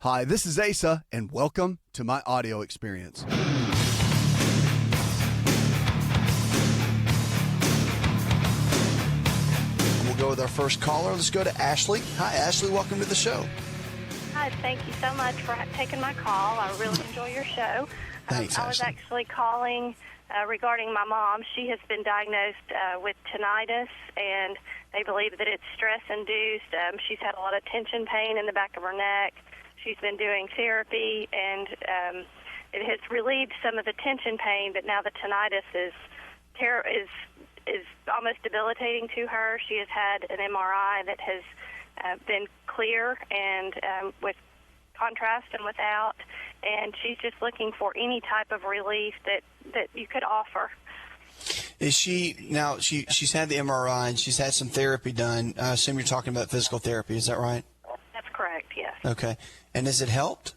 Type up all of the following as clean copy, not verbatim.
Hi, this is Asa, and welcome to my audio experience. We'll go with our first caller. Let's go to Ashley. Hi, Ashley. Welcome to the show. Hi, thank you so much for taking my call. I really enjoy your show. Thanks, I was Ashley. actually calling regarding my mom. She has been diagnosed with tinnitus, and they believe that it's stress-induced. She's had a lot of tension pain in the back of her neck. She's been doing therapy, and it has relieved some of the tension pain, but now the tinnitus is almost debilitating to her. She has had an MRI that has been clear and with contrast and without, and she's just looking for any type of relief that you could offer. Is she now? She's had the MRI and she's had some therapy done. I assume you're talking about physical therapy. Is that right? That's correct. Yes. Okay. And has it helped,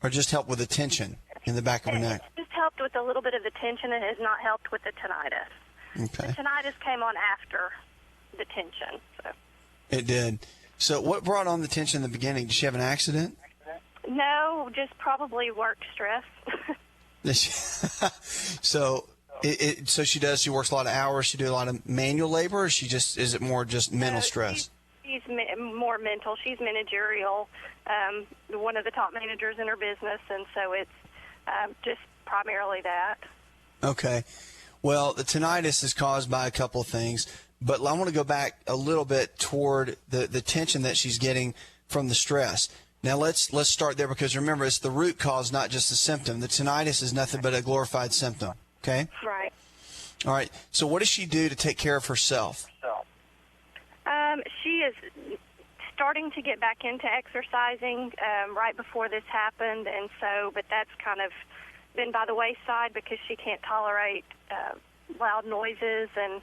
or just helped with the tension in the back of her neck? It's just helped with a little bit of the tension. It has not helped with the tinnitus. Okay. The tinnitus came on after the tension. So. It did. So what brought on the tension in the beginning? Did she have an accident? No, just probably work stress. So so she does. She works a lot of hours. She do a lot of manual labor, or is it more just mental stress? She's more mental. She's managerial, one of the top managers in her business, and so it's just primarily that. Okay. Well, the tinnitus is caused by a couple of things, but I want to go back a little bit toward the tension that she's getting from the stress. Now, let's start there, because remember, it's the root cause, not just the symptom. The tinnitus is nothing but a glorified symptom, okay? Right. All right. So what does she do to take care of herself? She is starting to get back into exercising right before this happened, and but that's kind of been by the wayside because she can't tolerate loud noises, and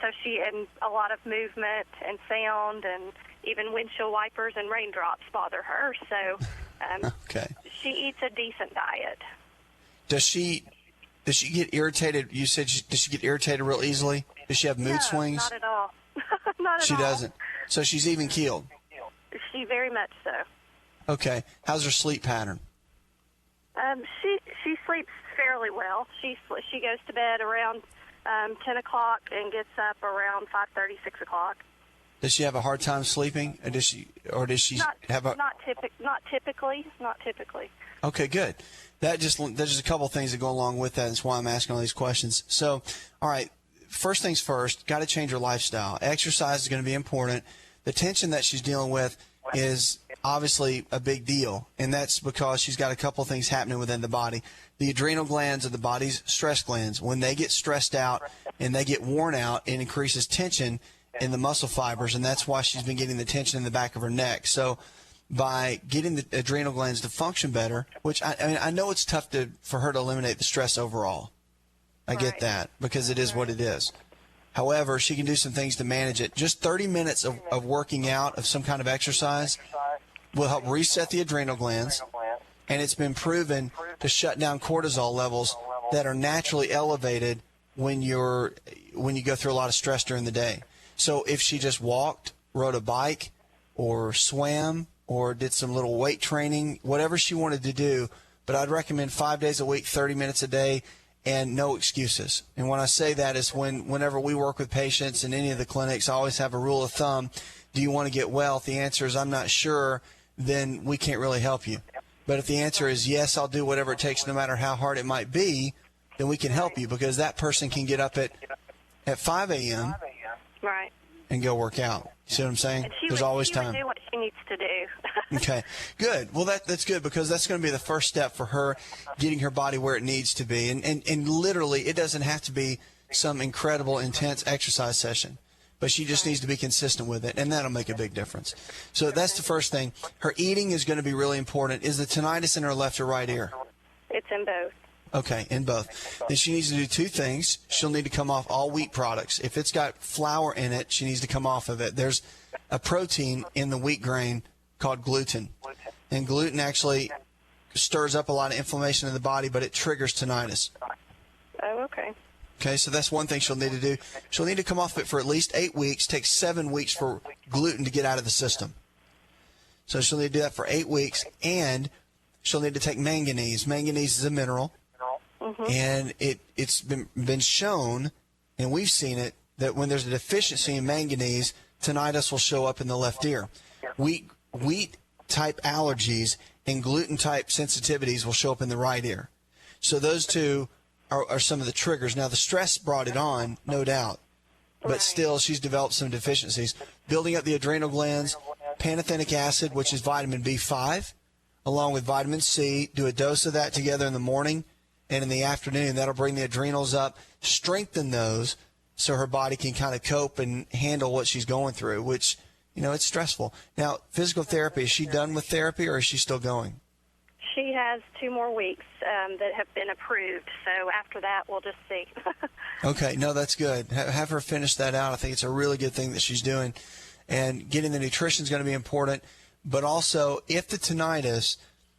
so and a lot of movement and sound, and even windshield wipers and raindrops bother her. So Okay. she eats a decent diet. Does she get irritated? You said does she get irritated real easily? Does she have mood swings? Not at all. Not at all. She doesn't. So she's even keeled. She very much so. Okay. How's her sleep pattern? She sleeps fairly well. She goes to bed around 10 o'clock and gets up around 5:30, 6 o'clock. Does she have a hard time sleeping, or does she have a? Not typically. Okay, good. There's just a couple of things that go along with that. That's why I'm asking all these questions. So, all right. First things first, got to change her lifestyle. Exercise is going to be important. The tension that she's dealing with is obviously a big deal, and that's because she's got a couple of things happening within the body. The adrenal glands are the body's stress glands. When they get stressed out and they get worn out, it increases tension in the muscle fibers, and that's why she's been getting the tension in the back of her neck. So by getting the adrenal glands to function better, which I know it's tough for her to eliminate the stress overall. I get that, because it is what it is. However, she can do some things to manage it. Just 30 minutes of working out, of some kind of exercise, will help reset the adrenal glands, and it's been proven to shut down cortisol levels that are naturally elevated when you go through a lot of stress during the day. So if she just walked, rode a bike, or swam, or did some little weight training, whatever she wanted to do, but I'd recommend 5 days a week, 30 minutes a day, and no excuses. And when I say that is whenever we work with patients in any of the clinics, I always have a rule of thumb. Do you want to get well? If the answer is I'm not sure, then we can't really help you. But if the answer is yes, I'll do whatever it takes, no matter how hard it might be, then we can help you, because that person can get up at 5 a.m. Right. and go work out. You see what I'm saying? There's always time. She would do what she needs to do. Okay, good. Well, that's good, because that's going to be the first step for her getting her body where it needs to be. And literally, it doesn't have to be some incredible, intense exercise session, but she just needs to be consistent with it, and that'll make a big difference. So that's the first thing. Her eating is going to be really important. Is the tinnitus in her left or right ear? It's in both. Okay, in both. Then she needs to do two things. She'll need to come off all wheat products. If it's got flour in it, she needs to come off of it. There's a protein in the wheat grain called gluten. And gluten actually stirs up a lot of inflammation in the body, but it triggers tinnitus. Oh, okay. Okay, so that's one thing she'll need to do. She'll need to come off it for at least 8 weeks. Takes 7 weeks for gluten to get out of the system. So she'll need to do that for 8 weeks, and she'll need to take manganese. Manganese is a mineral, and it's been shown, and we've seen it, that when there's a deficiency in manganese, tinnitus will show up in the left ear. Wheat-type allergies and gluten-type sensitivities will show up in the right ear. So those two are some of the triggers. Now, the stress brought it on, no doubt, but still she's developed some deficiencies. Building up the adrenal glands, pantothenic acid, which is vitamin B5, along with vitamin C. Do a dose of that together in the morning and in the afternoon. That'll bring the adrenals up, strengthen those so her body can kind of cope and handle what she's going through, which, it's stressful. Now, physical therapy, is she done with therapy or is she still going? She has 2 more weeks that have been approved, so after that we'll just see. Okay, no, that's good. Have her finish that out. I think it's a really good thing that she's doing. And getting the nutrition is going to be important. But also, if the tinnitus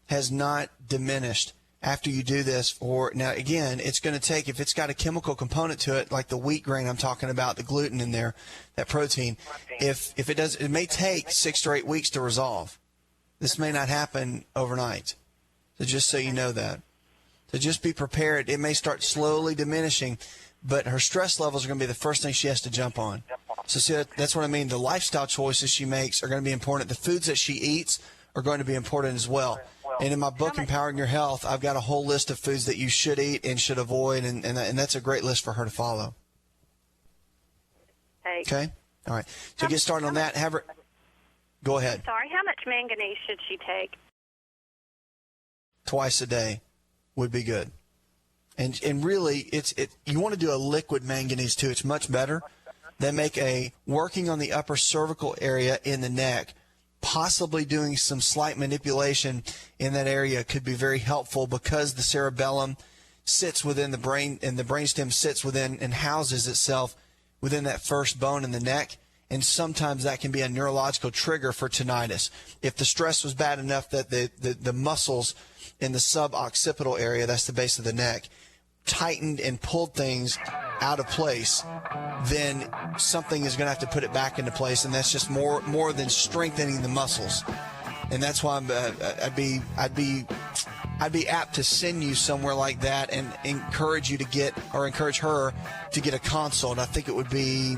has not diminished after you do this, now again, it's going to take, if it's got a chemical component to it, like the wheat grain I'm talking about, the gluten in there, that protein, if it does, it may take 6 to 8 weeks to resolve. This may not happen overnight. So just so you know that. So just be prepared. It may start slowly diminishing, but her stress levels are going to be the first thing she has to jump on. So see, that's what I mean. The lifestyle choices she makes are going to be important. The foods that she eats are going to be important as well. And in my book, Empowering Your Health, I've got a whole list of foods that you should eat and should avoid, and that's a great list for her to follow. Okay? All right. So get started on that. Have her go ahead. Sorry, how much manganese should she take? Twice a day would be good. And really, you want to do a liquid manganese too. It's much better. They make working on the upper cervical area in the neck, possibly doing some slight manipulation in that area could be very helpful because the cerebellum sits within the brain and the brainstem sits within and houses itself within that first bone in the neck. And sometimes that can be a neurological trigger for tinnitus. If the stress was bad enough that the muscles in the suboccipital area, that's the base of the neck, tightened and pulled things out of place, then something is going to have to put it back into place, and that's just more than strengthening the muscles. And that's why I'd be apt to send you somewhere like that and encourage her to get a consult. I think it'd be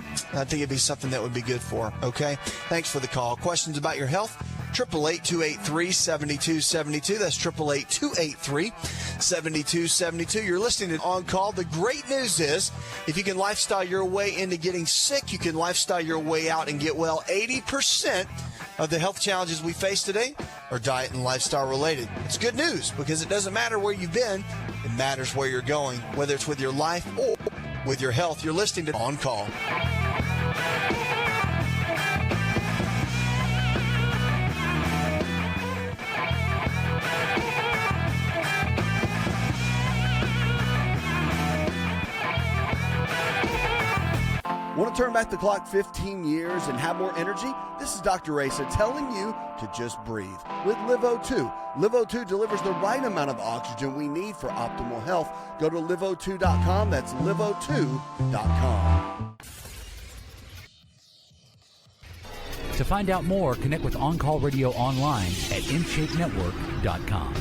something that would be good for her. Okay. Thanks for the call. Questions about your health? 888-283-7272. That's 888-283-7272. You're listening to On Call. The great news is, if you can lifestyle your way into getting sick, you can lifestyle your way out and get well. 80% of the health challenges we face today are diet and lifestyle related. It's good news because it doesn't matter where you've been. It matters where you're going, whether it's with your life or with your health. You're listening to On Call. Want to turn back the clock 15 years and have more energy? This is Dr. Asa telling you to just breathe with LiveO2. LiveO2 delivers the right amount of oxygen we need for optimal health. Go to liveO2.com. That's liveO2.com. To find out more, connect with On Call Radio online at InShapeNetwork.com.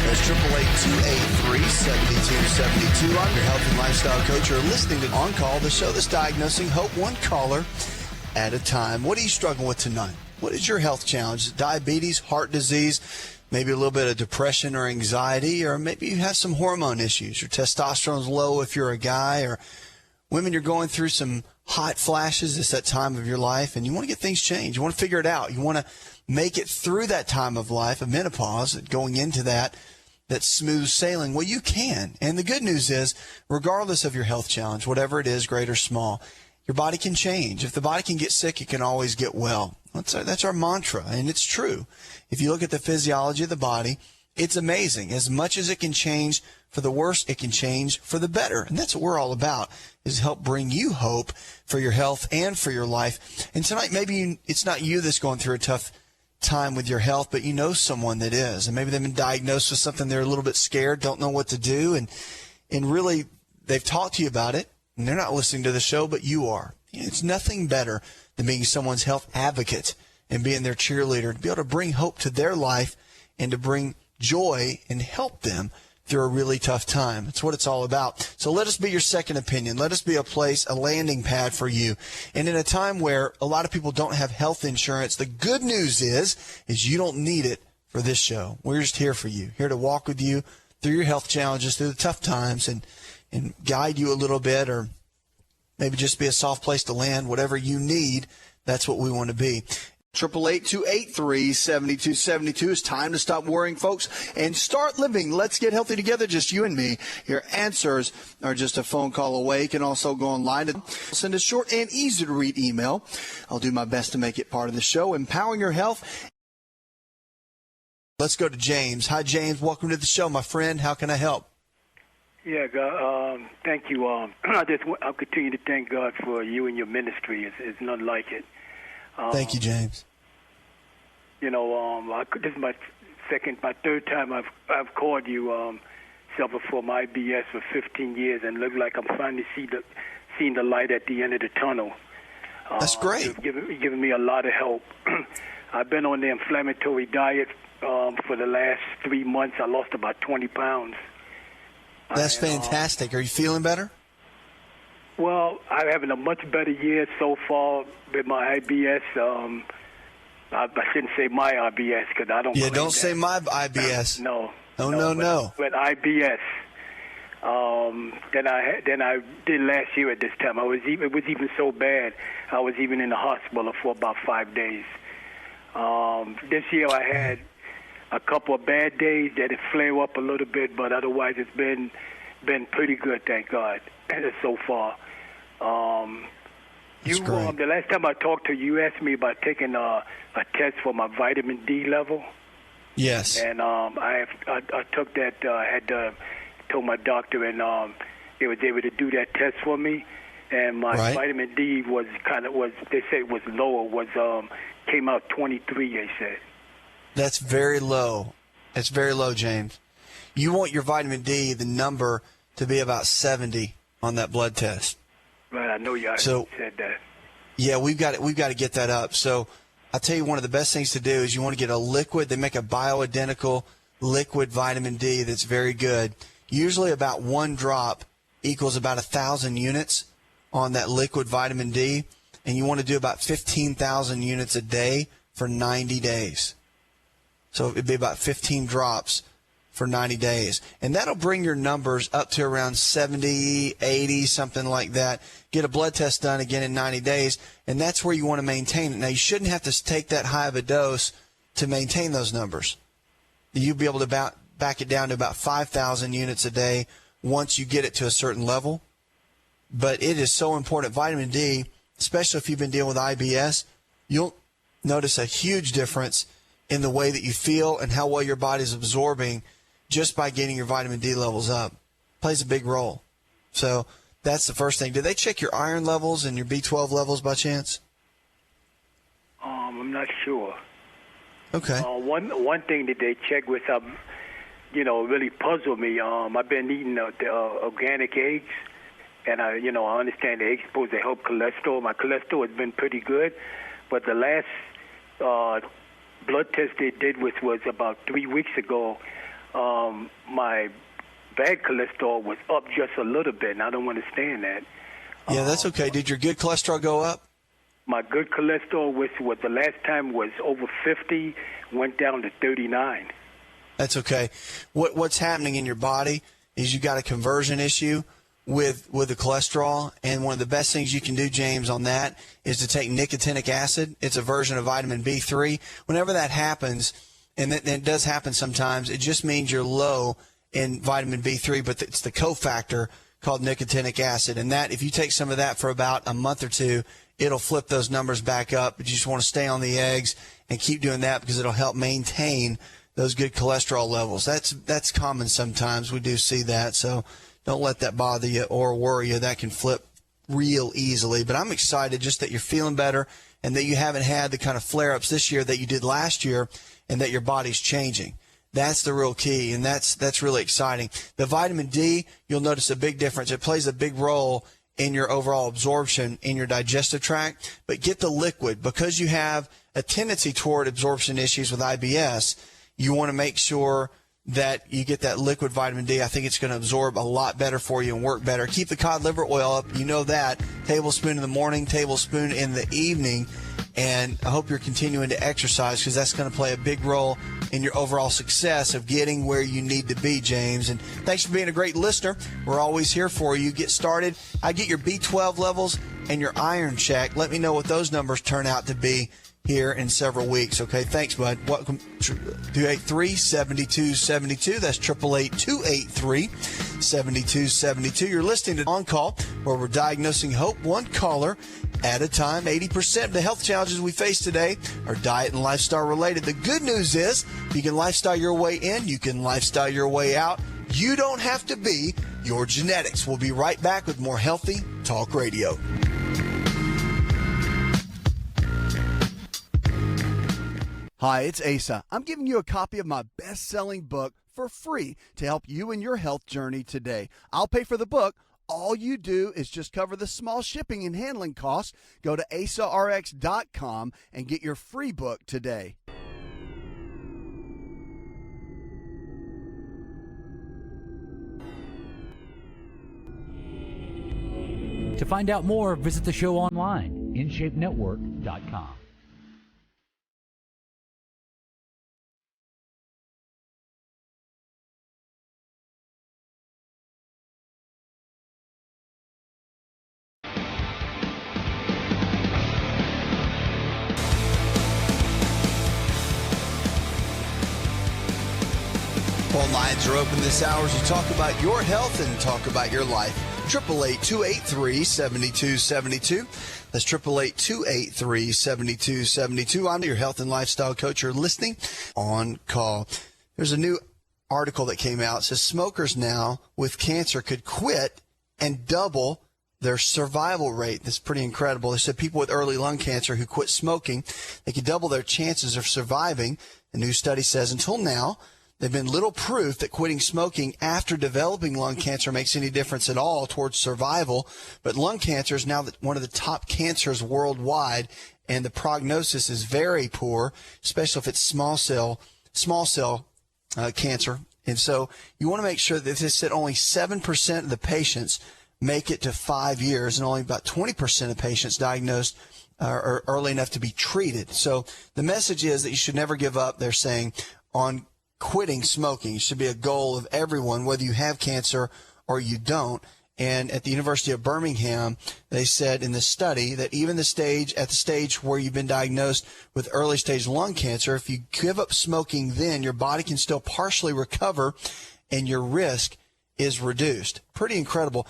That's 888-283-7272. I'm your health and lifestyle coach. You're listening to On Call, the show that's diagnosing hope one caller at a time. What are you struggling with tonight? What is your health challenge? Diabetes, heart disease, maybe a little bit of depression or anxiety, or maybe you have some hormone issues. Your testosterone's low if you're a guy, or women, you're going through some hot flashes. It's that time of your life, and you want to get things changed. You want to figure it out. You want to make it through that time of life, of menopause, going into that smooth sailing. Well, you can. And the good news is, regardless of your health challenge, whatever it is, great or small, your body can change. If the body can get sick, it can always get well. That's our mantra, and it's true. If you look at the physiology of the body, It's amazing. As much as it can change for the worse, it can change for the better. And that's what we're all about, is help bring you hope for your health and for your life. And tonight, maybe it's not you that's going through a tough time with your health, but you know someone that is. And maybe they've been diagnosed with something, they're a little bit scared, don't know what to do. And really, they've talked to you about it, and they're not listening to the show, but you are. It's nothing better than being someone's health advocate and being their cheerleader, to be able to bring hope to their life and to bring joy and help them through a really tough time. That's what it's all about. So let us be your second opinion. Let us be a place, a landing pad for you. And in a time where a lot of people don't have health insurance, the good news is you don't need it for this show. We're just here for you, here to walk with you through your health challenges, through the tough times, and guide you a little bit, or maybe just be a soft place to land. Whatever you need, that's what we want to be. 888-283-7272. It's time to stop worrying, folks, and start living. Let's get healthy together, just you and me. Your answers are just a phone call away. You can also go online and send a short and easy-to-read email. I'll do my best to make it part of the show, empowering your health. Let's go to James. Hi, James. Welcome to the show, my friend. How can I help? Yeah, God, thank you. I'll continue to thank God for you and your ministry. It's none like it. Thank you, James. You know, this is my third time I've called you. Suffered from IBS for 15 years, and look like I'm finally seeing the light at the end of the tunnel. That's great. It's giving me a lot of help. I've been on the inflammatory diet for the last 3 months. I lost about 20 pounds. That's fantastic. Are you feeling better? Well, I'm having a much better year so far with my IBS. I shouldn't say my IBS because I don't. Yeah, don't that. Say my IBS. No. No. But IBS. Than I did last year at this time. It was even so bad. I was even in the hospital for about 5 days. This year I had a couple of bad days that it flare up a little bit, but otherwise it's been pretty good, thank God, so far. The last time I talked to you, you asked me about taking a test for my vitamin D level. Yes. And I took that. I told my doctor, and they was able to do that test for me. And my vitamin D they say it was lower. Came out 23. They said. That's very low. It's very low, James. You want your vitamin D, the number, to be about 70 on that blood test. Right, I know you said that. Yeah, we've got to get that up. So I'll tell you, one of the best things to do is you want to get a liquid. They make a bioidentical liquid vitamin D that's very good. Usually about 1 drop equals about 1,000 units on that liquid vitamin D, and you want to do about 15,000 units a day for 90 days. So it'd be about 15 drops for 90 days. And that'll bring your numbers up to around 70, 80, something like that. Get a blood test done again in 90 days, and that's where you want to maintain it. Now, you shouldn't have to take that high of a dose to maintain those numbers. You'll be able to back it down to about 5,000 units a day once you get it to a certain level. But it is so important. Vitamin D, especially if you've been dealing with IBS, you'll notice a huge difference in the way that you feel and how well your body's absorbing just by getting your vitamin D levels up. Plays a big role. So that's the first thing. Did they check your iron levels and your B12 levels by chance? I'm not sure. Okay. One thing that they checked with, really puzzled me. I've been eating the organic eggs, and I understand the eggs supposed to help cholesterol. My cholesterol has been pretty good, but the last blood test they did, which was about 3 weeks ago, my bad cholesterol was up just a little bit, and I don't understand that. Yeah, that's okay. Did your good cholesterol go up? My good cholesterol, which was the last time was over 50, went down to 39. That's okay. What's happening in your body is you got a conversion issue with the cholesterol, and one of the best things you can do, James, on that is to take nicotinic acid. It's a version of vitamin B3. Whenever that happens, and it does happen sometimes, it just means you're low in vitamin B3, but it's the cofactor called nicotinic acid. And that, if you take some of that for about a month or two, it'll flip those numbers back up. But you just want to stay on the eggs and keep doing that because it'll help maintain those good cholesterol levels. That's common sometimes. We do see that, so don't let that bother you or worry you. That can flip real easily. But I'm excited just that you're feeling better and that you haven't had the kind of flare-ups this year that you did last year, and that your body's changing. That's the real key, and that's really exciting. The vitamin D, you'll notice a big difference. It plays a big role in your overall absorption in your digestive tract. But get the liquid. Because you have a tendency toward absorption issues with IBS, you want to make sure that you get that liquid vitamin D. I think it's going to absorb a lot better for you and work better. Keep the cod liver oil up. You know that. Tablespoon in the morning, tablespoon in the evening. And I hope you're continuing to exercise, because that's going to play a big role in your overall success of getting where you need to be, James. And thanks for being a great listener. We're always here for you. Get started. I get your B12 levels and your iron check. Let me know what those numbers turn out to be here in several weeks. Okay, thanks, bud. Welcome to 283-7272. That's 888-283-7272. You're listening to On Call, where we're diagnosing hope one caller at a time. 80% of the health challenges we face today are diet and lifestyle related. The good news is you can lifestyle your way in, you can lifestyle your way out. You don't have to be your genetics. We'll be right back with more Healthy Talk Radio. Hi, it's Asa. I'm giving you a copy of my best-selling book for free to help you in your health journey today. I'll pay for the book. All you do is just cover the small shipping and handling costs. Go to asarx.com and get your free book today. To find out more, visit the show online, InShapeNetwork.com. Phone lines are open this hour as you talk about your health and talk about your life. 888-283-7272. That's 888-283-7272. I'm your health and lifestyle coach. You're listening On Call. There's a new article that came out. It says smokers now with cancer could quit and double their survival rate. That's pretty incredible. They said people with early lung cancer who quit smoking, they could double their chances of surviving. The new study says until now, there's been little proof that quitting smoking after developing lung cancer makes any difference at all towards survival. But lung cancer is now one of the top cancers worldwide, and the prognosis is very poor, especially if it's small cell cancer. And so you want to make sure that they said only 7% of the patients make it to 5 years, and only about 20% of patients diagnosed are early enough to be treated. So the message is that you should never give up, they're saying, on quitting smoking. It should be a goal of everyone, whether you have cancer or you don't. And at the University of Birmingham, they said in the study that even at the stage where you've been diagnosed with early stage lung cancer, if you give up smoking then, your body can still partially recover and your risk is reduced. Pretty incredible.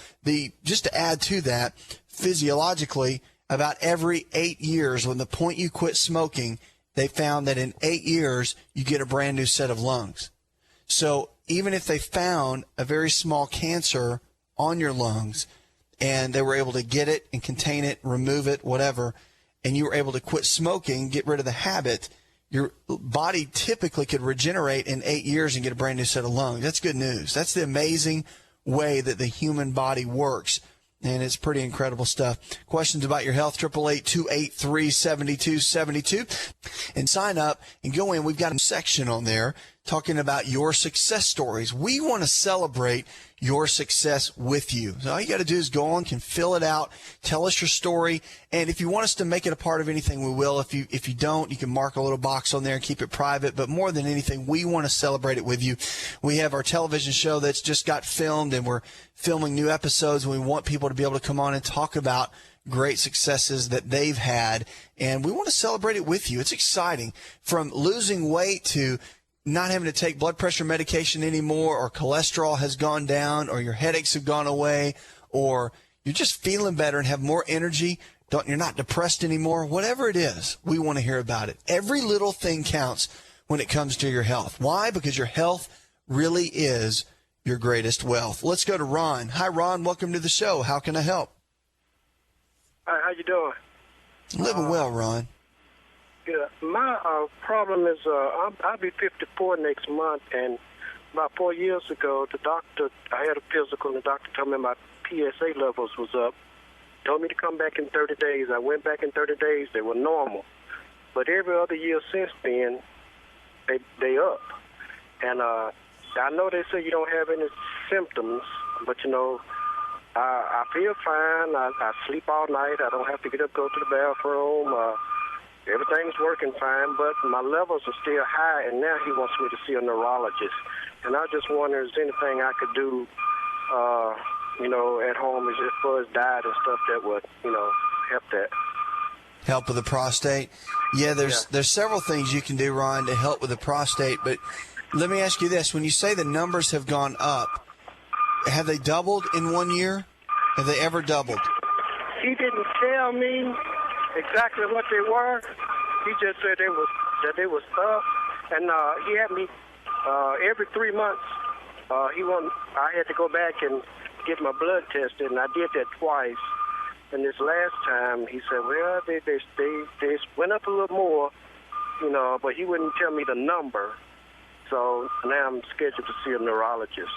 Just to add to that, physiologically, about every 8 years, when the point you quit smoking, they found that in 8 years, you get a brand new set of lungs. So even if they found a very small cancer on your lungs and they were able to get it and contain it, remove it, whatever, and you were able to quit smoking, get rid of the habit, your body typically could regenerate in 8 years and get a brand new set of lungs. That's good news. That's the amazing way that the human body works. And it's pretty incredible stuff. Questions about your health, 888-283-7272. And sign up and go in. We've got a section on there talking about your success stories. We want to celebrate your success with you. So all you got to do is go on, can fill it out, tell us your story. And if you want us to make it a part of anything, we will. If you don't, you can mark a little box on there and keep it private. But more than anything, we want to celebrate it with you. We have our television show that's just got filmed, and we're filming new episodes. And we want people to be able to come on and talk about great successes that they've had. And we want to celebrate it with you. It's exciting. From losing weight to not having to take blood pressure medication anymore, or cholesterol has gone down, or your headaches have gone away, or you're just feeling better and have more energy, you're not depressed anymore, whatever it is, we want to hear about it. Every little thing counts when it comes to your health. Why? Because your health really is your greatest wealth. Let's go to Ron. Hi, Ron. Welcome to the show. How can I help? Hi, how you doing? Living well, Ron. Yeah, my problem is I'll be 54 next month, and about 4 years ago, I had a physical, and the doctor told me my PSA levels was up. Told me to come back in 30 days. I went back in 30 days. They were normal. But every other year since then, they up. And I know they say you don't have any symptoms, but, I feel fine. I sleep all night. I don't have to get up, go to the bathroom. Everything's working fine, but my levels are still high, and now he wants me to see a neurologist. And I just wonder, is there anything I could do, at home as far as diet and stuff that would, help that? Help with the prostate? Yeah, there's several things you can do, Ron, to help with the prostate. But let me ask you this. When you say the numbers have gone up, have they doubled in 1 year? Have they ever doubled? He didn't tell me exactly what they were. He just said that they was up. And he had me every 3 months. I had to go back and get my blood tested, and I did that twice. And this last time, he said, well, they went up a little more, but he wouldn't tell me the number. So now I'm scheduled to see a neurologist.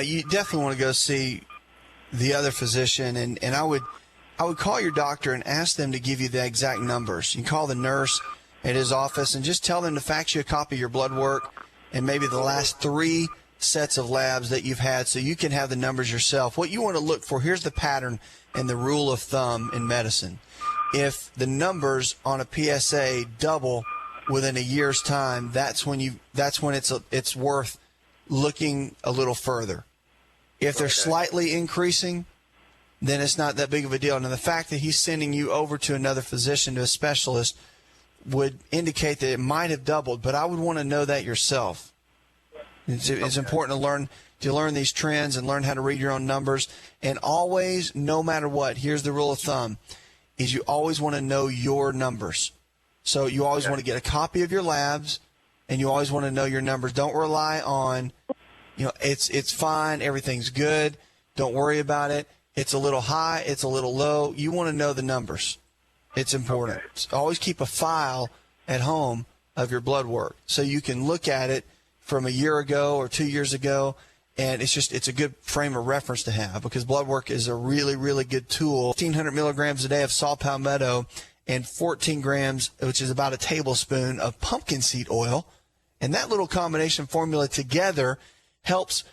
You definitely want to go see the other physician, and I would call your doctor and ask them to give you the exact numbers. You can call the nurse at his office and just tell them to fax you a copy of your blood work and maybe the last 3 sets of labs that you've had so you can have the numbers yourself. What you want to look for, here's the pattern and the rule of thumb in medicine. If the numbers on a PSA double within a year's time, that's when it's worth looking a little further. If they're slightly increasing, then it's not that big of a deal. And the fact that he's sending you over to another physician, to a specialist, would indicate that it might have doubled, but I would want to know that yourself. It's important to learn these trends and learn how to read your own numbers. And always, no matter what, here's the rule of thumb, is you always want to know your numbers. So you always want to get a copy of your labs, and you always want to know your numbers. Don't rely on, it's fine, everything's good, don't worry about it. It's a little high, it's a little low. You want to know the numbers. It's important. So always keep a file at home of your blood work so you can look at it from a year ago or 2 years ago, and it's a good frame of reference to have, because blood work is a really, really good tool. 1,500 milligrams a day of saw palmetto and 14 grams, which is about a tablespoon, of pumpkin seed oil, and that little combination formula together helps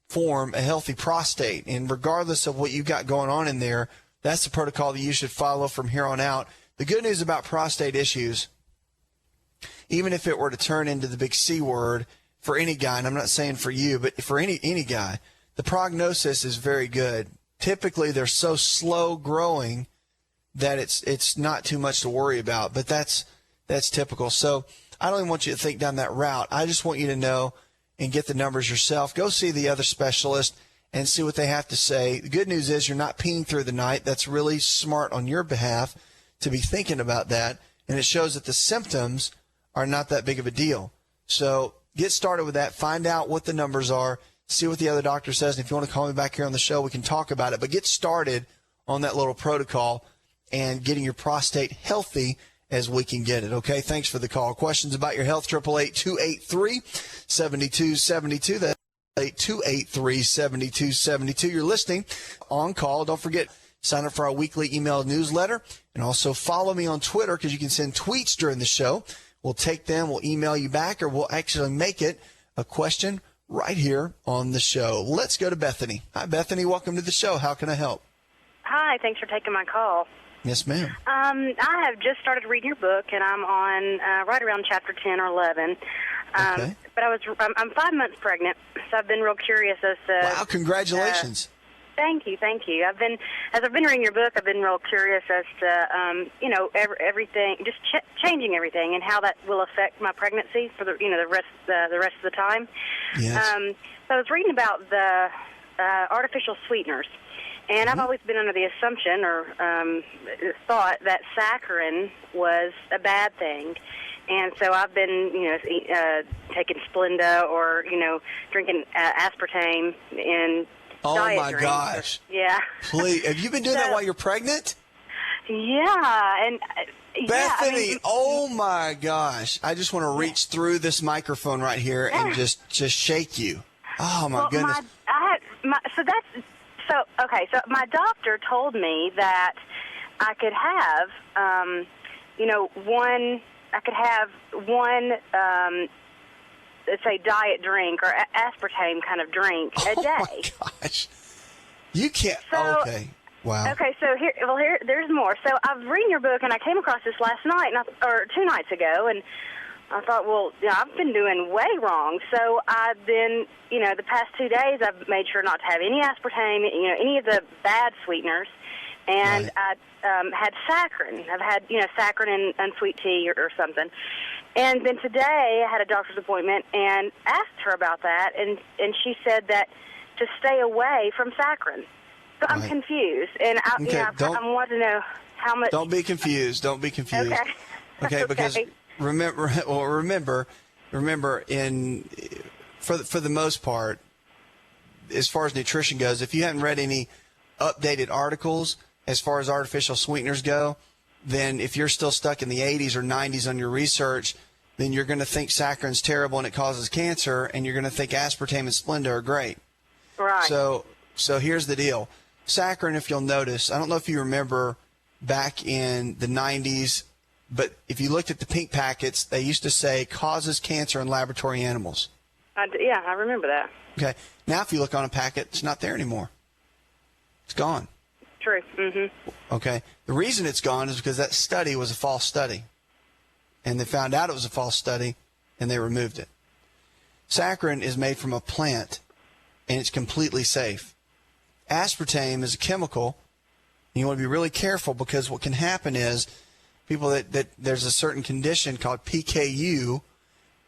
form a healthy prostate. And regardless of what you've got going on in there, that's the protocol that you should follow from here on out. The good news about prostate issues, even if it were to turn into the big C word for any guy, and I'm not saying for you, but for any guy, the prognosis is very good. Typically, they're so slow growing that it's not too much to worry about, but that's typical. So I don't even want you to think down that route. I just want you to know and get the numbers yourself. Go see the other specialist and see what they have to say. The good news is you're not peeing through the night. That's really smart on your behalf to be thinking about that, and it shows that the symptoms are not that big of a deal. So get started with that. Find out what the numbers are. See what the other doctor says. And if you want to call me back here on the show, we can talk about it. But get started on that little protocol and getting your prostate healthy as we can get it. Okay, thanks for the call. Questions about your health, 888-283-7272. That's 888-283-7272. You're listening On Call. Don't forget, sign up for our weekly email newsletter, and also follow me on Twitter, because you can send tweets during the show. We'll take them, we'll email you back, or we'll actually make it a question right here on the show. Let's go to Bethany. Hi, Bethany. Welcome to the show. How can I help? Hi, thanks for taking my call. Yes, ma'am. I have just started reading your book, and I'm on right around chapter 10 or 11. Okay. But I'm 5 months pregnant, so I've been real curious as to. Wow! Congratulations. Thank you. As I've been reading your book, I've been real curious as to everything, just changing everything, and how that will affect my pregnancy for the rest of the time. Yes. So I was reading about the artificial sweeteners. And I've always been under the assumption or thought that saccharin was a bad thing. And so I've been, taking Splenda or, drinking aspartame in diet my drinks. gosh. Yeah. Please. Have you been doing that while you're pregnant? Yeah. And Bethany, oh my gosh. I just want to reach through this microphone right here and just shake you. Oh my goodness. So my doctor told me that I could have, one, let's say, diet drink or aspartame kind of drink a day. Oh my gosh. You can't. Okay. Wow. Okay, so there's more. So I've read your book, and I came across this last night, or 2 nights ago, and I thought, well, I've been doing way wrong. So I've been, the past 2 days, I've made sure not to have any aspartame, any of the bad sweeteners, and right. I had saccharin. I've had, saccharin and unsweet tea or something. And then today I had a doctor's appointment and asked her about that, and she said that to stay away from saccharin. So I'm confused, and I want to know how much. Don't be confused. Don't be confused. Okay. Okay, because remember, for the most part, as far as nutrition goes, if you haven't read any updated articles as far as artificial sweeteners go, then if you're still stuck in the 80s or 90s on your research, then you're going to think saccharin's terrible and it causes cancer, and you're going to think aspartame and Splenda are great. Right. So here's the deal. Saccharin, if you'll notice, I don't know if you remember back in the 90s, but if you looked at the pink packets, they used to say causes cancer in laboratory animals. Yeah, I remember that. Okay. Now if you look on a packet, it's not there anymore. It's gone. True. Mm-hmm. Okay. The reason it's gone is because that study was a false study. And they found out it was a false study, and they removed it. Saccharin is made from a plant, and it's completely safe. Aspartame is a chemical, and you want to be really careful, because what can happen is people that there's a certain condition called PKU,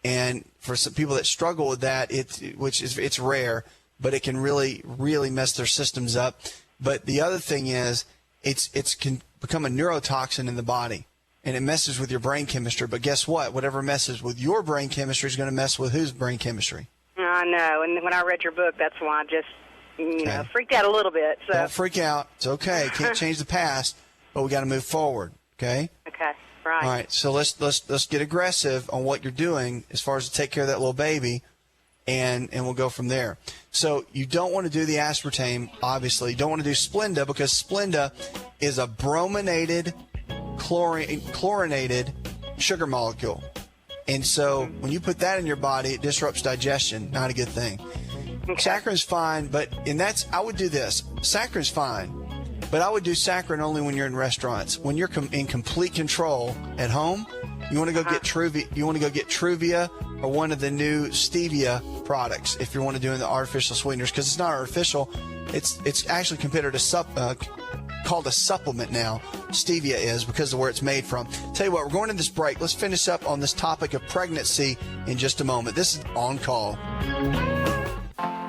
and for some people that struggle with that, it's rare, but it can really, really mess their systems up. But the other thing is it can become a neurotoxin in the body, and it messes with your brain chemistry. But guess what? Whatever messes with your brain chemistry is going to mess with whose brain chemistry? I know, and when I read your book, that's why I just freaked out a little bit. So. Don't freak out. It's okay. Can't change the past, but we got to move forward. Okay. Okay. Right. All right. So let's get aggressive on what you're doing as far as to take care of that little baby, and we'll go from there. So you don't want to do the aspartame, obviously. You don't want to do Splenda, because Splenda is a brominated, chlorinated sugar molecule. And so when you put that in your body, it disrupts digestion. Not a good thing. Okay. Saccharin's fine, I would do this. Saccharin's fine, but I would do saccharin only when you're in restaurants. When you're in complete control at home, you want to go get Truvia. You want to go get Truvia or one of the new stevia products if you want to do the artificial sweeteners, because it's not artificial. It's actually considered called a supplement now. Stevia is, because of where it's made from. Tell you what, we're going to this break. Let's finish up on this topic of pregnancy in just a moment. This is On Call.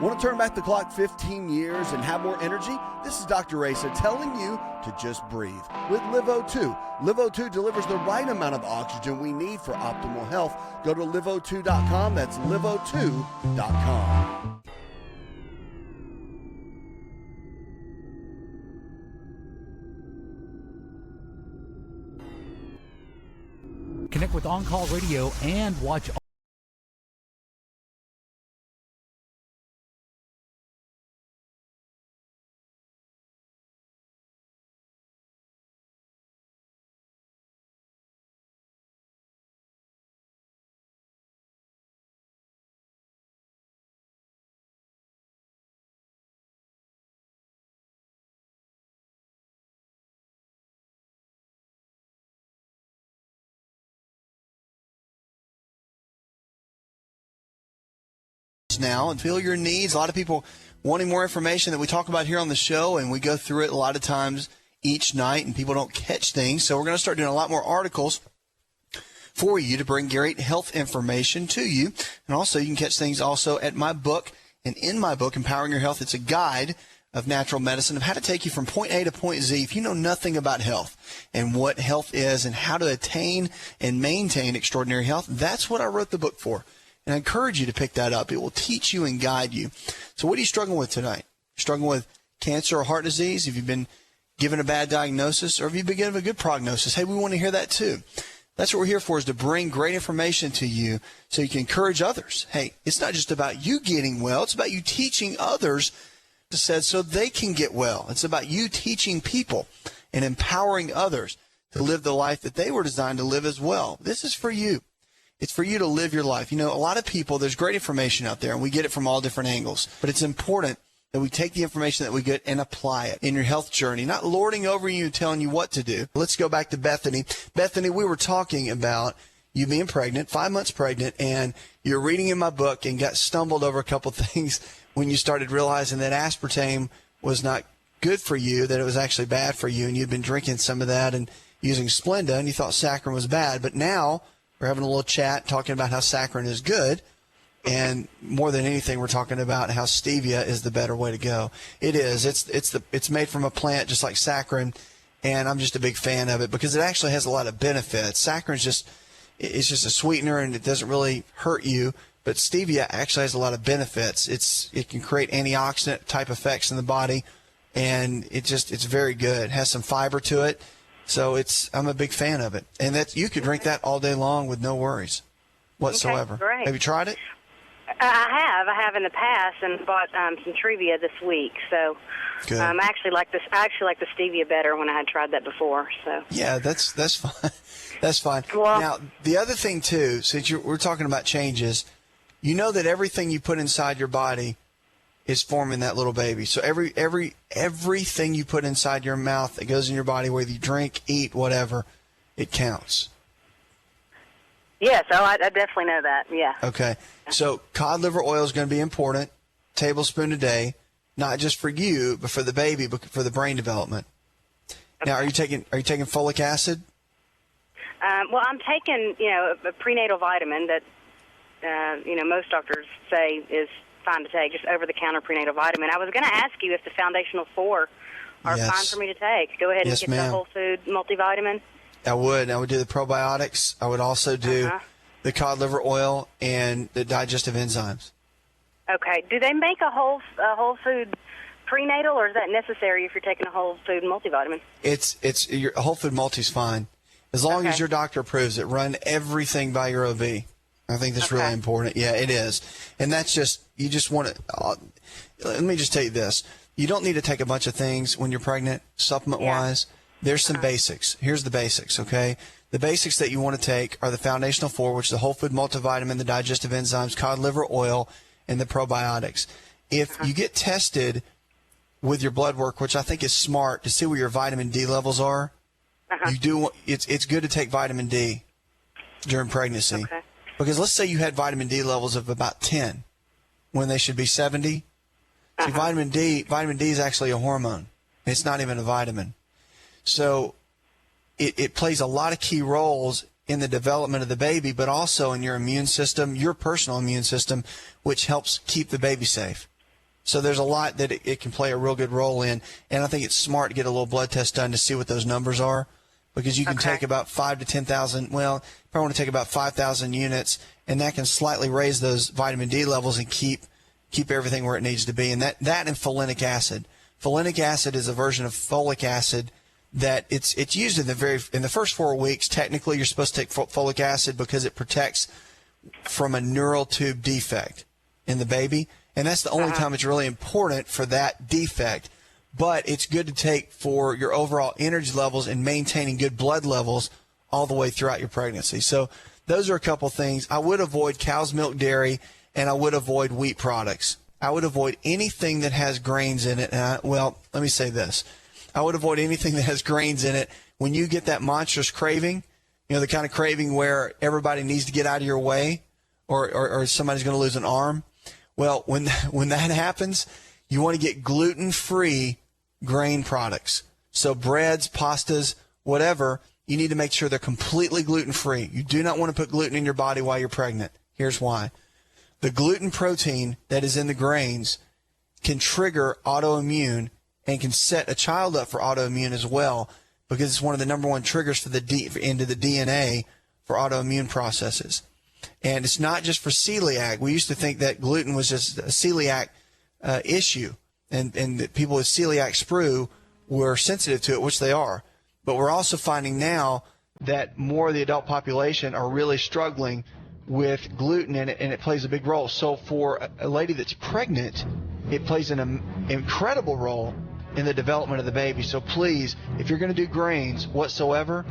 Want to turn back the clock 15 years and have more energy? This is Dr. Raisa telling you to just breathe with LiveO2. LiveO2 delivers the right amount of oxygen we need for optimal health. Go to liveO2.com. That's liveO2.com. Connect with On Call Radio and watch now and feel your needs. A lot of people wanting more information that we talk about here on the show, and we go through it a lot of times each night, and people don't catch things. So we're going to start doing a lot more articles for you to bring great health information to you. And also you can catch things also at my book. And in my book, Empowering Your Health, it's a guide of natural medicine, of how to take you from point A to point Z if you know nothing about health and what health is and how to attain and maintain extraordinary health. That's what I wrote the book for. And I encourage you to pick that up. It will teach you and guide you. So what are you struggling with tonight? Struggling with cancer or heart disease? Have you been given a bad diagnosis, or have you been given a good prognosis? Hey, we want to hear that too. That's what we're here for, is to bring great information to you so you can encourage others. Hey, it's not just about you getting well. It's about you teaching others so they can get well. It's about you teaching people and empowering others to live the life that they were designed to live as well. This is for you. It's for you to live your life. You know, a lot of people, there's great information out there, and we get it from all different angles. But it's important that we take the information that we get and apply it in your health journey, not lording over you and telling you what to do. Let's go back to Bethany. Bethany, we were talking about you being pregnant, 5 months pregnant, and you're reading in my book and got stumbled over a couple things when you started realizing that aspartame was not good for you, that it was actually bad for you, and you'd been drinking some of that and using Splenda, and you thought saccharin was bad. But now we're having a little chat talking about how saccharin is good, and more than anything, we're talking about how stevia is the better way to go. It is. It's made from a plant just like saccharin, and I'm just a big fan of it because it actually has a lot of benefits. Saccharin's just a sweetener, and it doesn't really hurt you. But stevia actually has a lot of benefits. It can create antioxidant type effects in the body, and it's very good. It has some fiber to it, so I'm a big fan of it. And that you could drink that all day long with no worries whatsoever. Okay, great. Have you tried it? I have in the past, and bought some Trevia this week. So Good. I actually like the stevia better when I had tried that before. So yeah, that's fine. That's fine. Well, now the other thing too, since we're talking about changes, you know that everything you put inside your body is forming that little baby. So everything you put inside your mouth that goes in your body, whether you drink, eat, whatever, it counts. yeah, so I definitely know that. Yeah. Okay. So cod liver oil is going to be important, tablespoon a day, not just for you, but for the baby, but for the brain development. Okay. Now, are you taking folic acid? Well, I'm taking, a prenatal vitamin that, most doctors say is fine to take, just over-the-counter prenatal vitamin. I was going to ask you if the Foundational 4 are Yes. fine for me to take. Go ahead and Yes, get ma'am. the Whole Food multivitamin. I would do the probiotics. I would also do the cod liver oil and the digestive enzymes. Okay. Do they make a whole food prenatal, or is that necessary if you're taking a whole food multivitamin? It's your whole food multi's fine, as long as Okay. your doctor approves it. Run everything by your OB. I think that's really important. Yeah, it is, and that's just you just want to. Let me just tell you this: you don't need to take a bunch of things when you're pregnant, supplement wise. There's some basics. Here's the basics, okay? The basics that you want to take are the Foundational 4, which is the whole food multivitamin, the digestive enzymes, cod liver oil, and the probiotics. If you get tested with your blood work, which I think is smart, to see where your vitamin D levels are, it's good to take vitamin D during pregnancy. Okay. Because let's say you had vitamin D levels of about 10 when they should be 70. See, vitamin D is actually a hormone. It's not even a vitamin. So it plays a lot of key roles in the development of the baby, but also in your immune system, your personal immune system, which helps keep the baby safe. So there's a lot that it can play a real good role in, and I think it's smart to get a little blood test done to see what those numbers are, because you can take about 5 to 10,000, well, you probably want to take about 5,000 units, and that can slightly raise those vitamin D levels and keep everything where it needs to be. And that and folinic acid. Folinic acid is a version of folic acid that it's used in the first 4 weeks. Technically, you're supposed to take folic acid because it protects from a neural tube defect in the baby, and that's the only time it's really important for that defect. But it's good to take for your overall energy levels and maintaining good blood levels all the way throughout your pregnancy. So those are a couple things. I would avoid cow's milk, dairy, and I would avoid wheat products. I would avoid anything that has grains in it. Let me say this. I would avoid anything that has grains in it. When you get that monstrous craving, the kind of craving where everybody needs to get out of your way or somebody's going to lose an arm. Well, when that happens, you want to get gluten-free grain products. So breads, pastas, whatever, you need to make sure they're completely gluten-free. You do not want to put gluten in your body while you're pregnant. Here's why. The gluten protein that is in the grains can trigger autoimmune and can set a child up for autoimmune as well, because it's one of the number one triggers for into the DNA for autoimmune processes. And it's not just for celiac. We used to think that gluten was just a celiac issue, and that people with celiac sprue were sensitive to it, which they are. But we're also finding now that more of the adult population are really struggling with gluten, and it plays a big role. So for a lady that's pregnant, it plays an incredible role in the development of the baby. So please, if you're going to do grains whatsoever,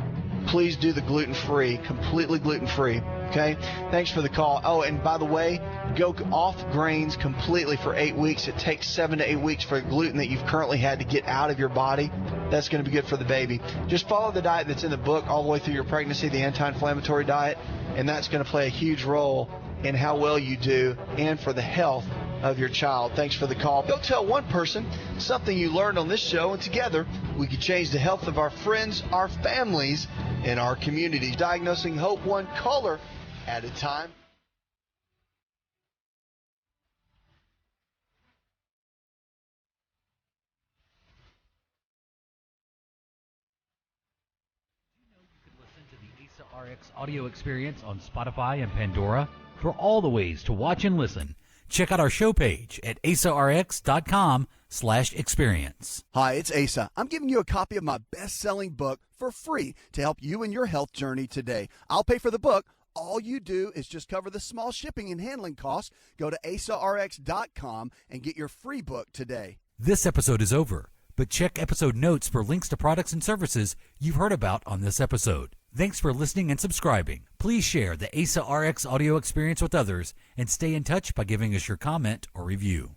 please do the gluten-free, completely gluten-free. Okay? Thanks for the call. Oh, and by the way, go off grains completely for 8 weeks. It takes 7 to 8 weeks for gluten that you've currently had to get out of your body. That's going to be good for the baby. Just follow the diet that's in the book all the way through your pregnancy, the anti-inflammatory diet, and that's going to play a huge role in how well you do and for the health of your child. Thanks for the call. Go tell one person something you learned on this show, and together we can change the health of our friends, our families, and our communities. Diagnosing Hope, one caller at a time. Listen to the ASA RX audio experience on Spotify and Pandora. For all the ways to watch and listen, check out our show page at asarx.com/experience. Hi, it's Asa. I'm giving you a copy of my best-selling book for free to help you in your health journey today. I'll pay for the book. All you do is just cover the small shipping and handling costs. Go to asarx.com and get your free book today. This episode is over, but check episode notes for links to products and services you've heard about on this episode. Thanks for listening and subscribing. Please share the ASA RX audio experience with others and stay in touch by giving us your comment or review.